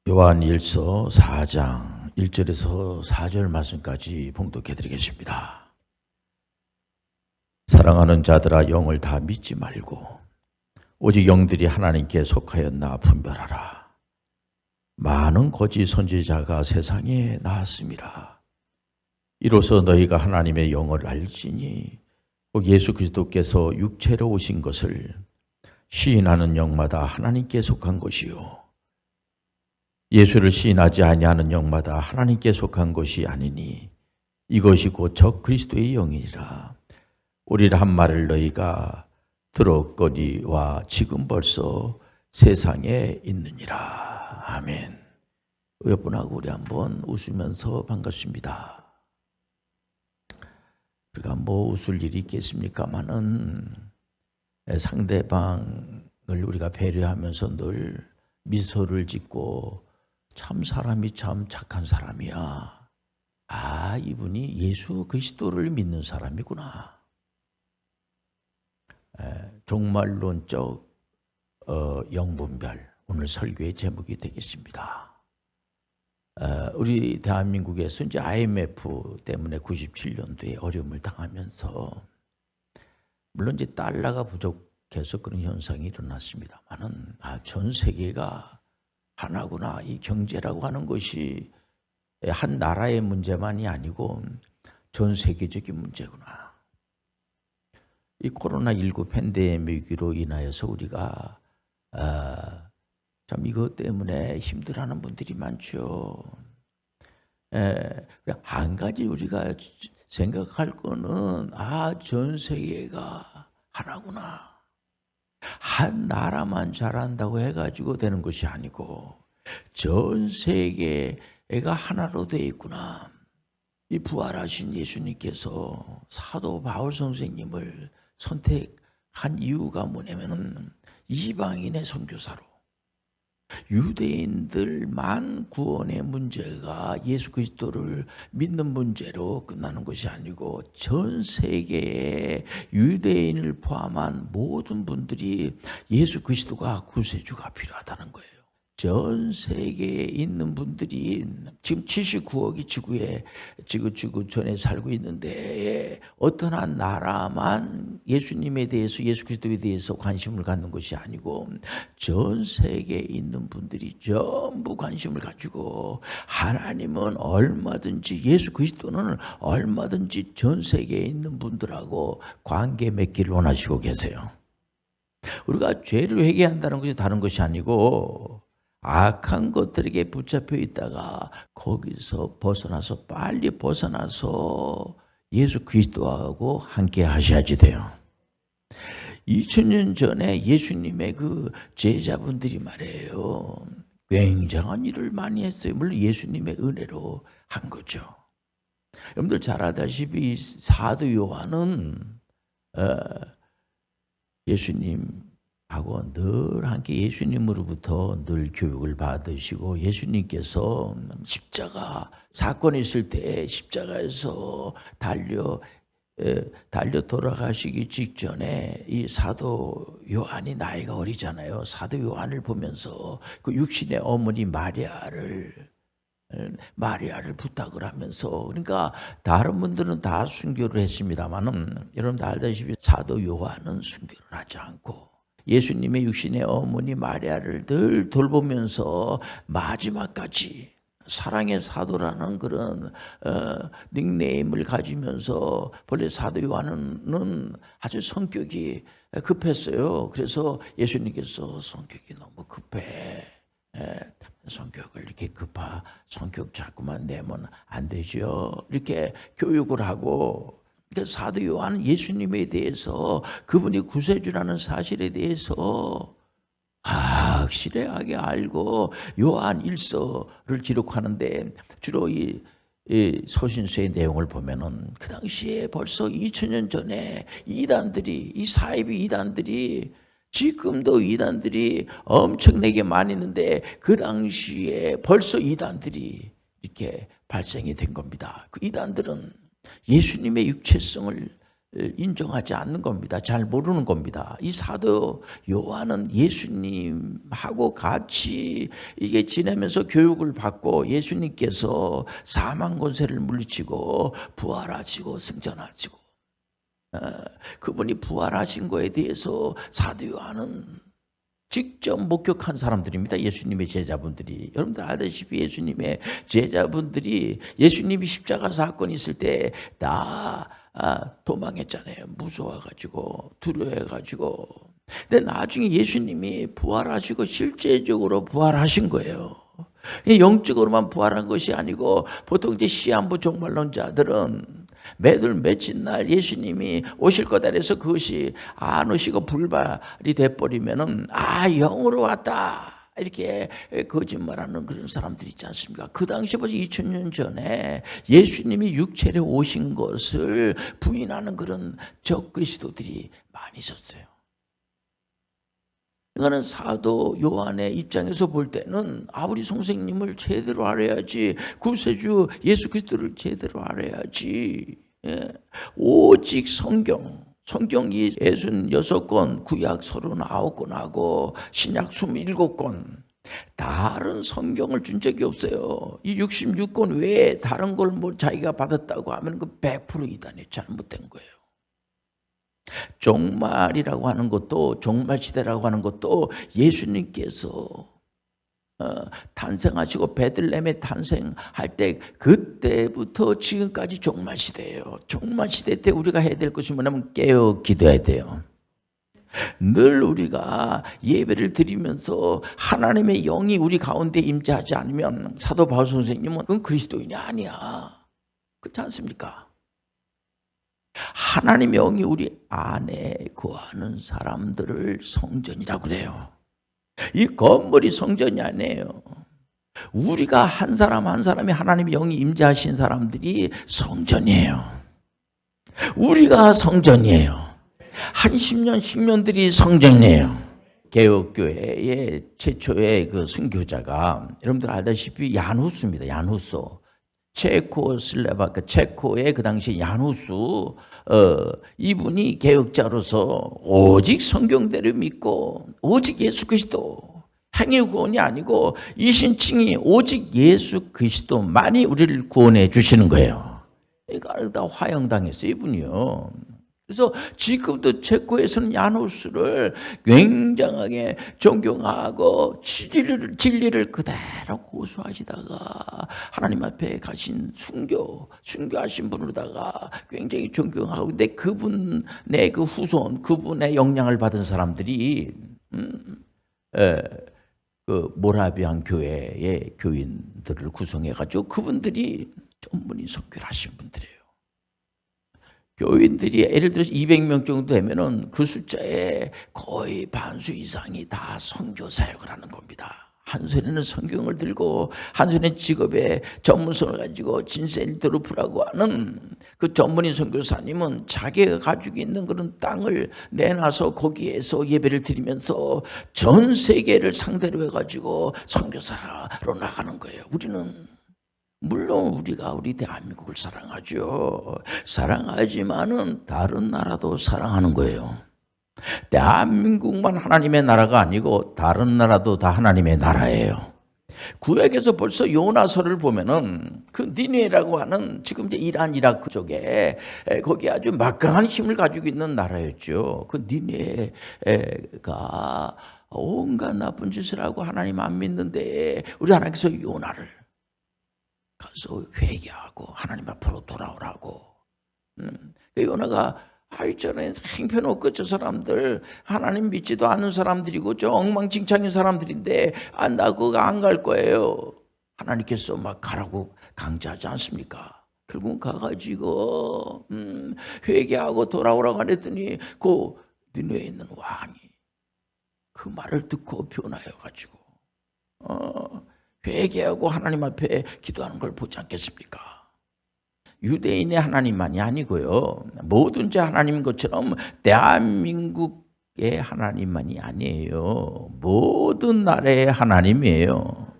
요한일서 4장 1절에서 4절 말씀까지 봉독해 드리겠습니다. 사랑하는 자들아, 영을 다 믿지 말고 오직 영들이 하나님께 속하였나 분별하라. 많은 거짓 선지자가 세상에 나왔습니다. 이로써 너희가 하나님의 영을 알지니 곧 예수 그리스도께서 육체로 오신 것을 시인하는 영마다 하나님께 속한 것이요 예수를 시인하지 아니하는 영마다 하나님께 속한 것이 아니니 이것이 곧 적 그리스도의 영이라. 우리라 한 말을 너희가 들었거니와 지금 벌써 세상에 있느니라. 아멘. 여러분하고 우리 한번 웃으면서 반갑습니다. 우리가 뭐 웃을 일이 있겠습니까마는 상대방을 우리가 배려하면서 늘 미소를 짓고 참 사람이 참 착한 사람이야. 아, 이분이 예수 그리스도를 믿는 사람이구나. 종말론적 영분별, 오늘 설교의 제목이 되겠습니다. 우리 대한민국에서 이제 IMF 때문에 97년도에 어려움을 당하면서 물론 이제 달러가 부족해서 그런 현상이 일어났습니다만은 전 세계가 하나구나. 이 경제라고 하는 것이 한 나라의 문제만이 아니고 전 세계적인 문제구나. 이 코로나19 팬데믹으로 인하여서 우리가 참 이것 때문에 힘들어하는 분들이 많죠. 한 가지 우리가 생각할 거는 전 세계가 하나구나. 한 나라만 잘한다고 해가지고 되는 것이 아니고 전 세계가 하나로 되어 있구나. 이 부활하신 예수님께서 사도 바울 선생님을 선택한 이유가 뭐냐면은 이방인의 선교사로, 유대인들만 구원의 문제가 예수 그리스도를 믿는 문제로 끝나는 것이 아니고 전 세계의 유대인을 포함한 모든 분들이 예수 그리스도가 구세주가 필요하다는 거예요. 전 세계에 있는 분들이 지금 79억이 지구 전에 살고 있는데 어떤 한 나라만 예수님에 대해서, 예수 그리스도에 대해서 관심을 갖는 것이 아니고 전 세계에 있는 분들이 전부 관심을 가지고 하나님은 얼마든지, 예수 그리스도는 얼마든지 전 세계에 있는 분들하고 관계 맺기를 원하시고 계세요. 우리가 죄를 회개한다는 것이 다른 것이 아니고 악한 것들에게 붙잡혀 있다가 거기서 벗어나서, 빨리 벗어나서 예수 그리스도하고 함께 하셔야지 돼요. 2000년 전에 예수님의 그 제자분들이 말이에요, 굉장한 일을 많이 했어요. 물론 예수님의 은혜로 한 거죠. 여러분들 잘 알다시피 사도 요한은 예수님하고 늘 함께 예수님으로부터 늘 교육을 받으시고, 예수님께서 십자가 사건이 있을 때 십자가에서 달려 돌아가시기 직전에 이 사도 요한이 나이가 어리잖아요. 사도 요한을 보면서 그 육신의 어머니 마리아를 부탁을 하면서, 그러니까 다른 분들은 다 순교를 했습니다만은 여러분 다 알다시피 사도 요한은 순교를 하지 않고 예수님의 육신의 어머니 마리아를 늘 돌보면서 마지막까지 사랑의 사도라는 그런 닉네임을 가지면서, 본래 사도 요한은 아주 성격이 급했어요. 그래서 예수님께서 성격이 너무 급해, 성격을 이렇게 성격 자꾸만 내면 안 되죠. 이렇게 교육을 하고, 그러니까 사도 요한은 예수님에 대해서, 그분이 구세주라는 사실에 대해서 확실하게 알고 요한 1서를 기록하는데, 주로 이 서신서의 내용을 보면은 그 당시에 벌써 2000년 전에 이단들이, 이 사이비 이단들이, 지금도 이단들이 엄청나게 많이 있는데 그 당시에 벌써 이단들이 이렇게 발생이 된 겁니다. 그 이단들은 예수님의 육체성을 인정하지 않는 겁니다. 잘 모르는 겁니다. 이 사도 요한은 예수님하고 같이 이게 지내면서 교육을 받고 예수님께서 사망 권세를 물리치고 부활하시고 승천하시고 그분이 부활하신 거에 대해서 사도 요한은 직접 목격한 사람들입니다. 예수님의 제자분들이. 여러분들 알다시피 예수님의 제자분들이 예수님이 십자가 사건이 있을 때 다 도망했잖아요. 무서워가지고 두려워해가지고. 근데 나중에 예수님이 부활하시고 실제적으로 부활하신 거예요. 영적으로만 부활한 것이 아니고 보통 이제 시한부 종말론자들은 매달 며칠 날 예수님이 오실 거다 해서 그것이 안 오시고 불발이 돼버리면은 영으로 왔다 이렇게 거짓말하는 그런 사람들이 있지 않습니까? 그 당시 벌써 2000년 전에 예수님이 육체로 오신 것을 부인하는 그런 적그리스도들이 많이 있었어요. 이거는 사도 요한의 입장에서 볼 때는 아버지 선생님을 제대로 알아야지, 구세주 예수 그리스도를 제대로 알아야지. 오직 성경이 66권, 구약 39권하고 신약 27권 다른 성경을 준 적이 없어요. 이 66권 외에 다른 걸 뭐 자기가 받았다고 하면 그 100% 이단이 잘못된 거예요. 종말이라고 하는 것도, 종말시대라고 하는 것도 예수님께서 탄생하시고 베들레헴에 탄생할 때 그때부터 지금까지 종말시대예요. 종말시대 때 우리가 해야 될 것이 뭐냐면 깨어 기도해야 돼요. 늘 우리가 예배를 드리면서 하나님의 영이 우리 가운데 임재하지 않으면 사도 바울 선생님은 그건 그리스도인이 아니야. 그렇지 않습니까? 하나님의 영이 우리 안에 거하는 사람들을 성전이라고 그래요. 이 건물이 성전이 아니에요. 우리가 한 사람 한 사람이 하나님의 영이 임재하신 사람들이 성전이에요. 우리가 성전이에요. 한 10년, 10년들이 성전이에요. 개혁교회의 최초의 그 순교자가 여러분들 알다시피 얀후스입니다. 얀후스. 체코슬로바키아, 체코의 그 당시 얀후스, 이분이 개혁자로서 오직 성경대로 믿고 오직 예수 그리스도, 행위 구원이 아니고 이신칭이 오직 예수 그리스도만이 우리를 구원해 주시는 거예요. 그러니까 다 화형당했어요, 이분이요. 그래서 지금도 체코에서는 얀후스를 굉장하게 존경하고 진리를 그대로 고수하시다가 하나님 앞에 가신 순교하신 분으로다가 굉장히 존경하고, 근데 그분의 그 후손, 그분의 영향을 받은 사람들이 그 모라비안 교회의 교인들을 구성해가지고 그분들이 전문의 선교를 하신 분들이에요. 교인들이 예를 들어서 200명 정도 되면은 그 숫자의 거의 반수 이상이 다 선교 사역을 하는 겁니다. 한 손에는 성경을 들고 한 손에 직업의 전문성을 가지고 진센트루프라고 하는 그 전문의 선교사님은 자기가 가지고 있는 그런 땅을 내놔서 거기에서 예배를 드리면서 전 세계를 상대로 해가지고 선교사로 나가는 거예요. 우리는 물론 우리가 우리 대한민국을 사랑하죠. 사랑하지만은 다른 나라도 사랑하는 거예요. 대한민국만 하나님의 나라가 아니고 다른 나라도 다 하나님의 나라예요. 구약에서 벌써 요나서를 보면은 그 니느웨라고 하는 지금 이제 이란 이라크 쪽에 거기 아주 막강한 힘을 가지고 있는 나라였죠. 그 니느웨가 온갖 나쁜 짓을 하고 하나님 안 믿는데 우리 하나님께서 요나를 가서 회개하고 하나님 앞으로 돌아오라고. 요나가 있잖아요. 행편없고 저 사람들 하나님 믿지도 않은 사람들이고 저 엉망진창인 사람들인데 나 그거 안 갈 거예요. 하나님께서 막 가라고 강제하지 않습니까? 결국 가가지고 회개하고 돌아오라고 하랬더니 그 니느웨에 있는 왕이 그 말을 듣고 변화해가지고 회개하고 하나님 앞에 기도하는 걸 보지 않겠습니까? 유대인의 하나님만이 아니고요. 뭐든지 하나님인 것처럼 대한민국의 하나님만이 아니에요. 모든 나라의 하나님이에요.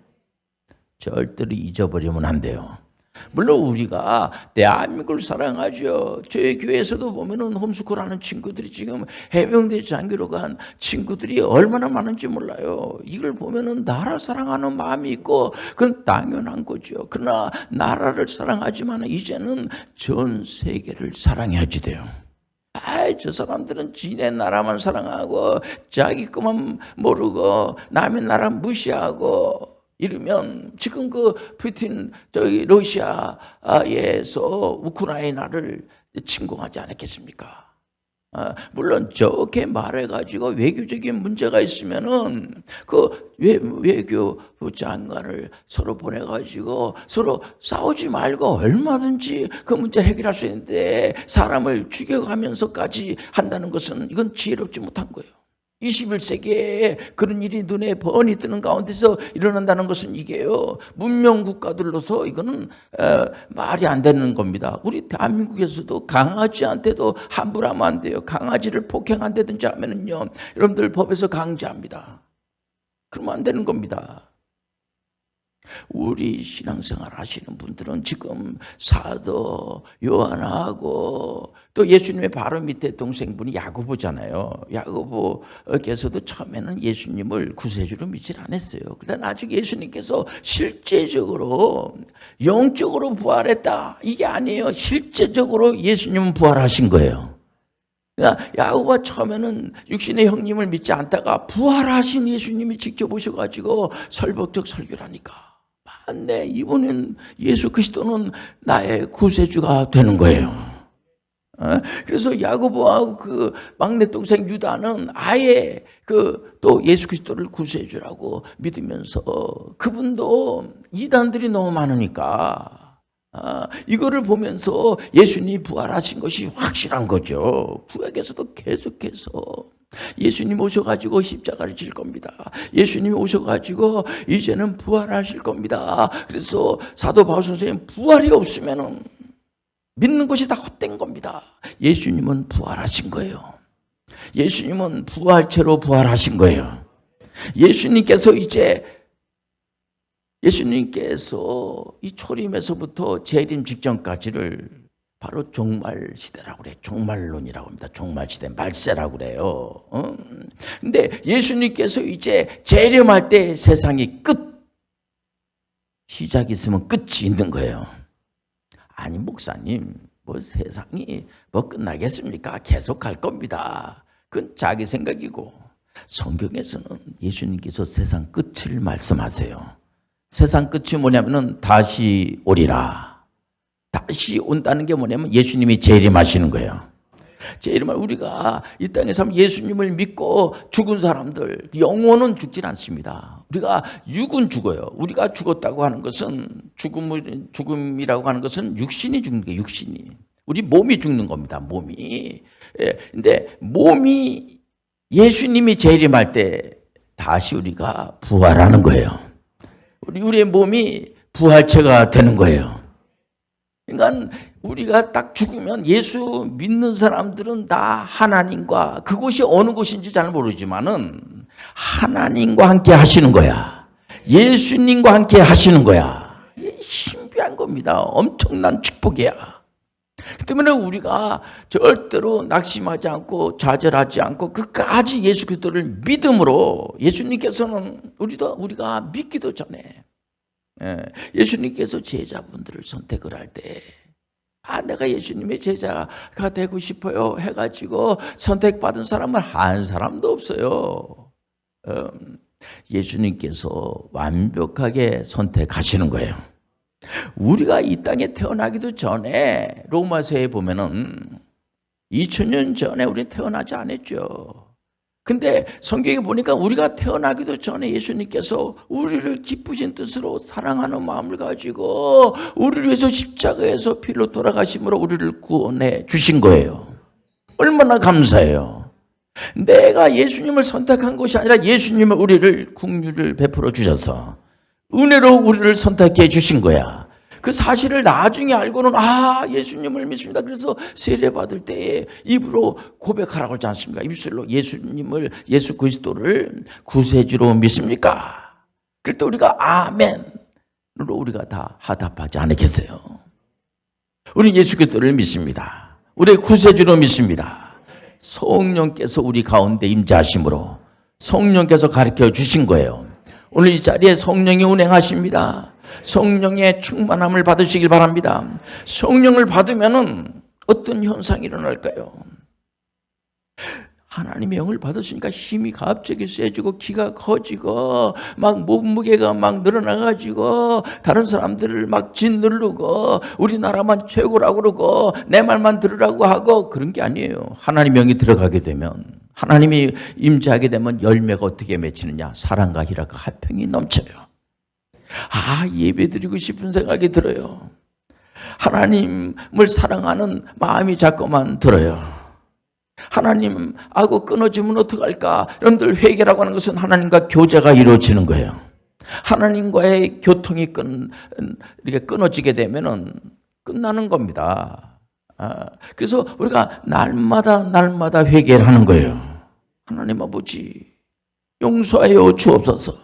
절대로 잊어버리면 안 돼요. 물론 우리가 대한민국을 사랑하죠. 저희 교회에서도 보면은 홈스쿨하는 친구들이 지금 해병대 장교로 간 친구들이 얼마나 많은지 몰라요. 이걸 보면은 나라 사랑하는 마음이 있고 그건 당연한 거죠. 그러나 나라를 사랑하지만 이제는 전 세계를 사랑해야지 돼요. 저 사람들은 지네 나라만 사랑하고 자기 것만 모르고 남의 나라 무시하고 이러면 지금 그 푸틴 저기 러시아에서 우크라이나를 침공하지 않았겠습니까? 물론 저렇게 말해가지고 외교적인 문제가 있으면은 그 외교부 장관을 서로 보내가지고 서로 싸우지 말고 얼마든지 그 문제를 해결할 수 있는데 사람을 죽여가면서까지 한다는 것은 이건 지혜롭지 못한 거예요. 21세기에 그런 일이 눈에 뻔히 뜨는 가운데서 일어난다는 것은 이게요, 문명 국가들로서 이거는 말이 안 되는 겁니다. 우리 대한민국에서도 강아지한테도 함부로 하면 안 돼요. 강아지를 폭행한다든지 하면은요, 여러분들 법에서 강제합니다. 그러면 안 되는 겁니다. 우리 신앙생활 하시는 분들은 지금 사도 요한하고 또 예수님의 바로 밑에 동생분이 야고보잖아요. 야고보께서도 처음에는 예수님을 구세주로 믿질 않았어요. 그러다 나중에 예수님께서 실제적으로 영적으로 부활했다, 이게 아니에요. 실제적으로 예수님은 부활하신 거예요. 그러니까 야고보가 처음에는 육신의 형님을 믿지 않다가 부활하신 예수님이 직접 오셔가지고 설법적 설교를 하니까 네, 이분은 예수 그리스도는 나의 구세주가 되는 거예요. 그래서 야고보하고 그 막내 동생 유다는 아예 그 또 예수 그리스도를 구세주라고 믿으면서 그분도 이단들이 너무 많으니까 이거를 보면서 예수님이 부활하신 것이 확실한 거죠. 구약에서도 계속해서 예수님 오셔가지고 십자가를 질 겁니다. 예수님이 오셔가지고 이제는 부활하실 겁니다. 그래서 사도 바울 선생님, 부활이 없으면 믿는 것이 다 헛된 겁니다. 예수님은 부활하신 거예요. 예수님은 부활체로 부활하신 거예요. 예수님께서 이 초림에서부터 재림 직전까지를 바로 종말 시대라고 그래요. 종말론이라고 합니다. 종말 시대, 말세라고 그래요. 근데 예수님께서 이제 재림할 때 세상이 시작이 있으면 끝이 있는 거예요. 아니 목사님, 뭐 세상이 뭐 끝나겠습니까? 계속 갈 겁니다. 그건 자기 생각이고, 성경에서는 예수님께서 세상 끝을 말씀하세요. 세상 끝이 뭐냐면은 다시 오리라. 다시 온다는 게 뭐냐면 예수님이 재림하시는 거예요. 재림을 우리가 이 땅에서 예수님을 믿고 죽은 사람들, 영혼은 죽질 않습니다. 우리가 육은 죽어요. 우리가 죽었다고 하는 것은 죽음이라고 하는 것은 육신이 죽는 거예요. 육신이. 우리 몸이 죽는 겁니다. 몸이. 근데 몸이 예수님이 재림할 때 다시 우리가 부활하는 거예요. 우리의 몸이 부활체가 되는 거예요. 그러니까 우리가 딱 죽으면 예수 믿는 사람들은 다 하나님과, 그곳이 어느 곳인지 잘 모르지만은 하나님과 함께 하시는 거야. 예수님과 함께 하시는 거야. 신비한 겁니다. 엄청난 축복이야. 그 때문에 우리가 절대로 낙심하지 않고 좌절하지 않고 끝까지 예수 그리스도를 믿음으로, 예수님께서는 우리가 믿기도 전에 예수님께서 제자분들을 선택을 할 때 내가 예수님의 제자가 되고 싶어요 해가지고 선택받은 사람은 한 사람도 없어요. 예수님께서 완벽하게 선택하시는 거예요. 우리가 이 땅에 태어나기도 전에 로마서에 보면은 2000년 전에 우리 태어나지 않았죠. 근데 성경에 보니까 우리가 태어나기도 전에 예수님께서 우리를 기쁘신 뜻으로 사랑하는 마음을 가지고 우리를 위해서 십자가에서 피로 돌아가심으로 우리를 구원해 주신 거예요. 얼마나 감사해요. 내가 예수님을 선택한 것이 아니라 예수님은 우리를 긍휼을 베풀어 주셔서 은혜로 우리를 선택해 주신 거야. 그 사실을 나중에 알고는 예수님을 믿습니다. 그래서 세례 받을 때에 입으로 고백하라고 하지 않습니까? 입술로 예수 그리스도를 구세주로 믿습니까? 그럴 때 우리가 아멘, 우리가 다 화답하지 않겠어요? 우리 예수 그리스도를 믿습니다. 우리의 구세주로 믿습니다. 성령께서 우리 가운데 임재하심으로 성령께서 가르쳐 주신 거예요. 오늘 이 자리에 성령이 운행하십니다. 성령의 충만함을 받으시길 바랍니다. 성령을 받으면은 어떤 현상이 일어날까요? 하나님의 영을 받았으니까 힘이 갑자기 세지고 키가 커지고 막 몸무게가 막 늘어나가지고 다른 사람들을 막 짓누르고 우리나라만 최고라고 그러고 내 말만 들으라고 하고 그런 게 아니에요. 하나님의 영이 들어가게 되면, 하나님이 임재하게 되면 열매가 어떻게 맺히느냐? 사랑과 희락과 화평이 넘쳐요. 예배드리고 싶은 생각이 들어요. 하나님을 사랑하는 마음이 자꾸만 들어요. 하나님하고 끊어지면 어떡할까? 여러분들, 회개라고 하는 것은 하나님과 교제가 이루어지는 거예요. 하나님과의 교통이 이렇게 끊어지게 되면은 끝나는 겁니다. 그래서 우리가 날마다 회개를 하는 거예요. 하나님 아버지, 용서하여 주옵소서.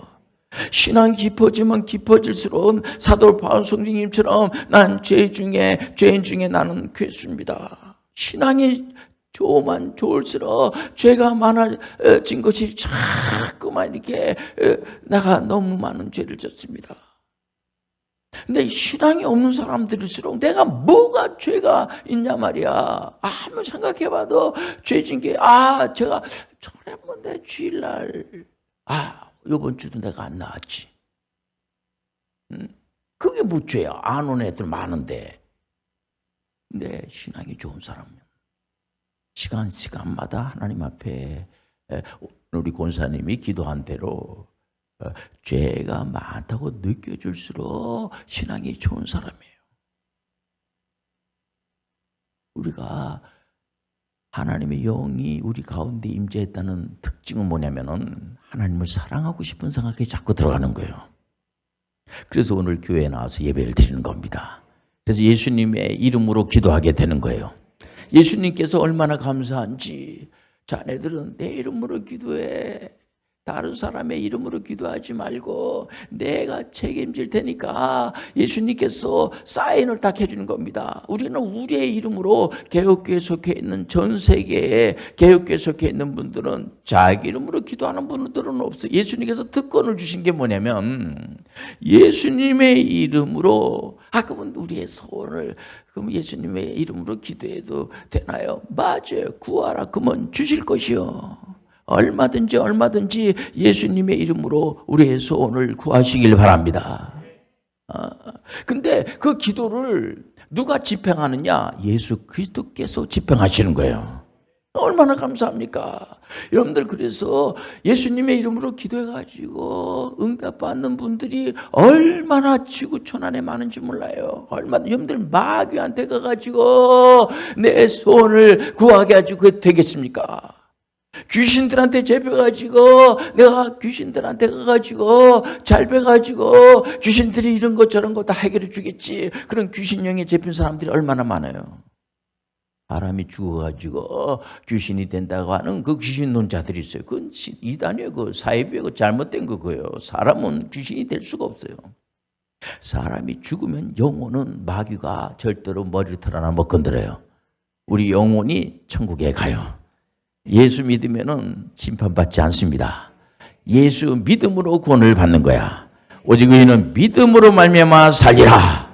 신앙이 깊어지면 깊어질수록 사도 바울 성령님처럼 난 죄인 중에 나는 괴수입니다. 신앙이 좋으면 좋을수록 죄가 많아진 것이 자꾸만 이렇게 내가 너무 많은 죄를 졌습니다. 근데 신앙이 없는 사람들일수록 내가 뭐가 죄가 있냐 말이야. 아무 생각해봐도 죄진 게 제가 저랬는데 주일날 이번 주도 내가 안 나왔지. 그게 뭐 죄야? 안 오는 애들 많은데. 근데 신앙이 좋은 사람은 시간마다 하나님 앞에 우리 권사님이 기도한 대로 죄가 많다고 느껴질수록 신앙이 좋은 사람이에요. 우리가 하나님의 영이 우리 가운데 임재했다는 특징은 뭐냐면은 하나님을 사랑하고 싶은 생각이 자꾸 들어가는 거예요. 그래서 오늘 교회에 나와서 예배를 드리는 겁니다. 그래서 예수님의 이름으로 기도하게 되는 거예요. 예수님께서 얼마나 감사한지, 자네들은 내 이름으로 기도해. 다른 사람의 이름으로 기도하지 말고 내가 책임질 테니까 예수님께서 사인을 딱 해주는 겁니다. 우리는 우리의 이름으로 개혁교회에 속해 있는, 전 세계에 개혁교회에 속해 있는 분들은 자기 이름으로 기도하는 분들은 없어요. 예수님께서 특권을 주신 게 뭐냐면 예수님의 이름으로, 그러면 우리의 소원을 그럼 예수님의 이름으로 기도해도 되나요? 맞아요. 구하라 그러면 주실 것이요. 얼마든지 예수님의 이름으로 우리의 소원을 구하시길 바랍니다. 근데 그 기도를 누가 집행하느냐? 예수 그리스도께서 집행하시는 거예요. 얼마나 감사합니까? 여러분들, 그래서 예수님의 이름으로 기도해가지고 응답받는 분들이 얼마나 지구촌안에 많은지 몰라요. 여러분들 마귀한테 가가지고 내 소원을 구하게 해가지고 그게 되겠습니까? 귀신들한테 잡혀가지고 내가 귀신들한테 가가지고 잘 배가지고 귀신들이 이런 것 저런 거 다 해결해 주겠지. 그런 귀신령에 잡힌 사람들이 얼마나 많아요. 사람이 죽어가지고 귀신이 된다고 하는 그 귀신론자들이 있어요. 그건 이단이에요. 그 사이비에요. 잘못된 거고요. 사람은 귀신이 될 수가 없어요. 사람이 죽으면 영혼은 마귀가 절대로 머리를 털어나 못 건드려요. 우리 영혼이 천국에 가요. 예수 믿으면은 심판받지 않습니다. 예수 믿음으로 구원을 받는 거야. 오직 의인은 믿음으로 말미암아 살리라.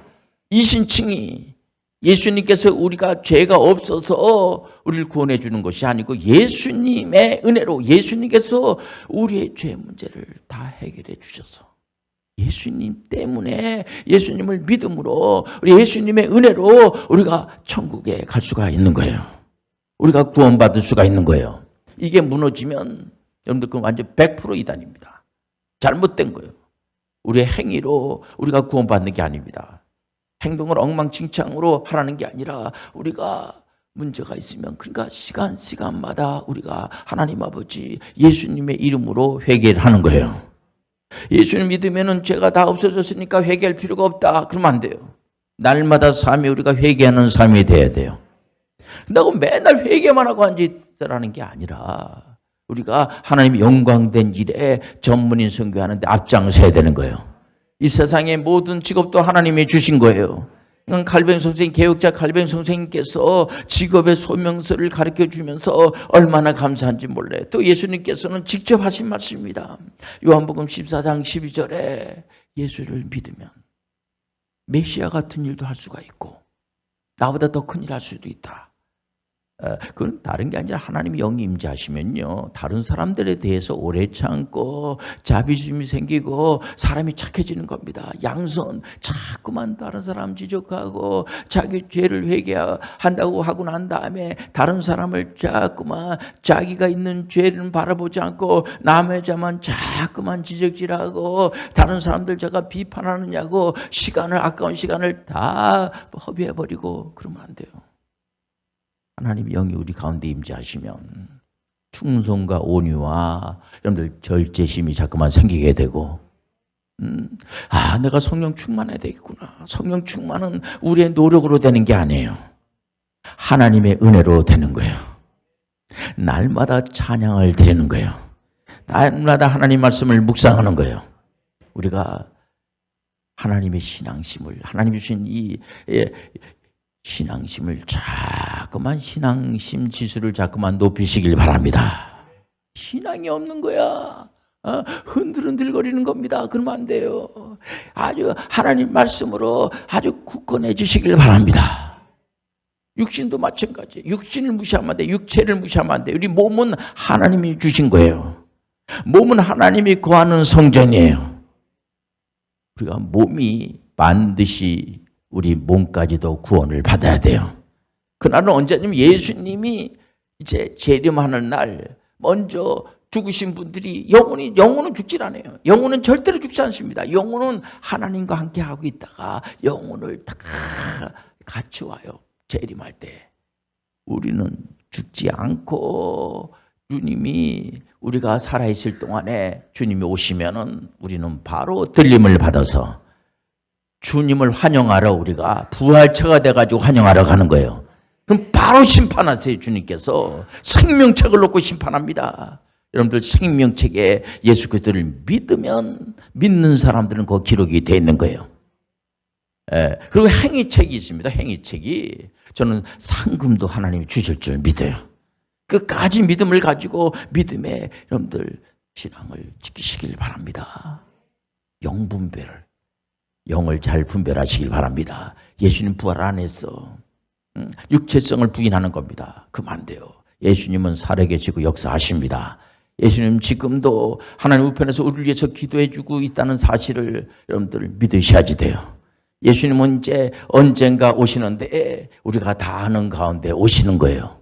이 신칭이 예수님께서 우리가 죄가 없어서 우리를 구원해 주는 것이 아니고 예수님의 은혜로 예수님께서 우리의 죄 문제를 다 해결해 주셔서 예수님 때문에, 예수님을 믿음으로, 우리 예수님의 은혜로 우리가 천국에 갈 수가 있는 거예요. 우리가 구원받을 수가 있는 거예요. 이게 무너지면 여러분들 그건 완전 100% 이단입니다. 잘못된 거예요. 우리의 행위로 우리가 구원받는 게 아닙니다. 행동을 엉망진창으로 하라는 게 아니라 우리가 문제가 있으면, 그러니까 시간마다 우리가 하나님 아버지 예수님의 이름으로 회개를 하는 거예요. 예수님 믿으면 죄가 다 없어졌으니까 회개할 필요가 없다. 그러면 안 돼요. 날마다 삶이 우리가 회개하는 삶이 돼야 돼요. 근데 맨날 회개만 하고 앉아있으라는 게 아니라 우리가 하나님의 영광된 일에 전문인 선교하는데 앞장서야 되는 거예요. 이 세상의 모든 직업도 하나님이 주신 거예요. 칼뱅 선생, 개혁자 칼뱅 선생님께서 직업의 소명서를 가르쳐 주면서 얼마나 감사한지 몰라요. 또 예수님께서는 직접 하신 말씀입니다. 요한복음 14장 12절에 예수를 믿으면 메시아 같은 일도 할 수가 있고 나보다 더 큰 일 할 수도 있다. 그건 다른 게 아니라 하나님이 영이 임재하시면요, 다른 사람들에 대해서 오래 참고 자비심이 생기고 사람이 착해지는 겁니다. 양선, 자꾸만 다른 사람 지적하고 자기 죄를 회개한다고 하고 난 다음에 다른 사람을 자꾸만 자기가 있는 죄를 바라보지 않고 남의 자만 자꾸만 지적질하고 다른 사람들 제가 비판하느냐고 아까운 시간을 다 허비해버리고 그러면 안 돼요. 하나님의 영이 우리 가운데 임재하시면 충성과 온유와 여러분들 절제심이 자꾸만 생기게 되고, 내가 성령 충만해야 되겠구나. 성령 충만은 우리의 노력으로 되는 게 아니에요. 하나님의 은혜로 되는 거예요. 날마다 찬양을 드리는 거예요. 날마다 하나님 말씀을 묵상하는 거예요. 우리가 하나님의 신앙심을, 하나님이 주신 이 신앙심을 자꾸만, 신앙심 지수를 자꾸만 높이시길 바랍니다. 신앙이 없는 거야. 흔들흔들거리는 겁니다. 그러면 안 돼요. 아주 하나님 말씀으로 아주 굳건해지시길 바랍니다. 육신도 마찬가지. 육신을 무시하면 안 돼. 육체를 무시하면 안 돼. 우리 몸은 하나님이 주신 거예요. 몸은 하나님이 거하는 성전이에요. 우리가 몸이 반드시 우리 몸까지도 구원을 받아야 돼요. 그날은 언제냐면 예수님이 이제 재림하는 날 먼저 죽으신 분들이 영혼은 죽질 않아요. 영혼은 절대로 죽지 않습니다. 영혼은 하나님과 함께 하고 있다가 영혼을 다 같이 와요. 재림할 때 우리는 죽지 않고 주님이 우리가 살아있을 동안에 주님이 오시면은 우리는 바로 들림을 받아서 주님을 환영하러 우리가 부활체가 돼가지고 환영하러 가는 거예요. 그럼 바로 심판하세요. 주님께서 생명책을 놓고 심판합니다. 여러분들 생명책에 예수 그리스도를 믿으면 믿는 사람들은 그 기록이 되어 있는 거예요. 그리고 행위책이 있습니다. 행위책이 저는 상금도 하나님이 주실 줄 믿어요. 끝까지 믿음을 가지고 믿음에 여러분들 신앙을 지키시길 바랍니다. 영분별을 영을 잘 분별하시길 바랍니다. 예수님 부활 안 했어. 육체성을 부인하는 겁니다. 그러면 안 돼요. 예수님은 살아계시고 역사하십니다. 예수님 지금도 하나님 우편에서 우리를 위해서 기도해주고 있다는 사실을 여러분들 믿으셔야지 돼요. 예수님은 이제 언젠가 오시는데 우리가 다 아는 가운데 오시는 거예요.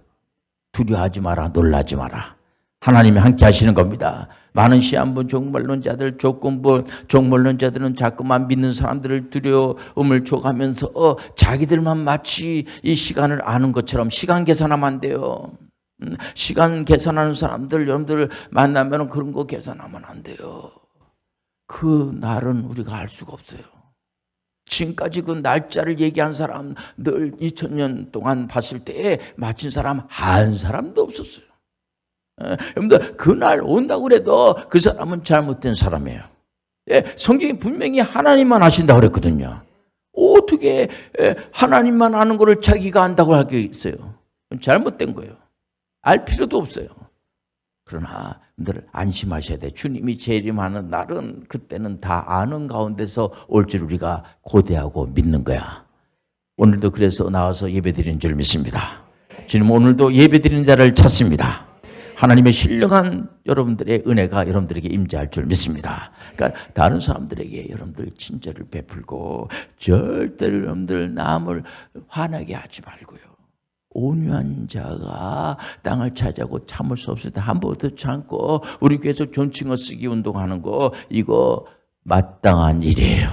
두려워하지 마라, 놀라지 마라. 하나님이 함께 하시는 겁니다. 많은 시한부 종말론자들, 조건부 종말론자들은 자꾸만 믿는 사람들을 두려움을 줘가면서 자기들만 마치 이 시간을 아는 것처럼 시간 계산하면 안 돼요. 시간 계산하는 사람들 여러분들 만나면 그런 거 계산하면 안 돼요. 그 날은 우리가 알 수가 없어요. 지금까지 그 날짜를 얘기한 사람 늘 2000년 동안 봤을 때 맞힌 사람 한 사람도 없었어요. 여러분들 그날 온다고 그래도 그 사람은 잘못된 사람이에요. 성경이 분명히 하나님만 아신다고 그랬거든요. 어떻게 하나님만 아는 거를 자기가 안다고 할 게 있어요? 잘못된 거예요. 알 필요도 없어요. 그러나 여러분들 안심하셔야 돼. 주님이 재림하는 날은 그때는 다 아는 가운데서 올 줄 우리가 고대하고 믿는 거야. 오늘도 그래서 나와서 예배드리는 줄 믿습니다. 주님 오늘도 예배드리는 자를 찾습니다. 하나님의 신령한 여러분들의 은혜가 여러분들에게 임재할 줄 믿습니다. 그러니까 다른 사람들에게 여러분들 친절을 베풀고 절대로 여러분들 남을 화나게 하지 말고요. 온유한 자가 땅을 차지하고 참을 수 없을 때 한 번도 참고 우리 교회에서 존칭어 쓰기 운동하는 거 이거 마땅한 일이에요.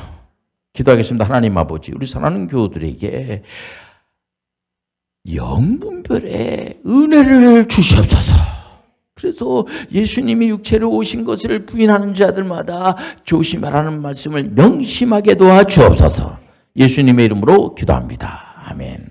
기도하겠습니다. 하나님 아버지 우리 사랑하는 교우들에게 영분별의 은혜를 주시옵소서. 그래서 예수님이 육체로 오신 것을 부인하는 자들마다 조심하라는 말씀을 명심하게 도와주옵소서. 예수님의 이름으로 기도합니다. 아멘.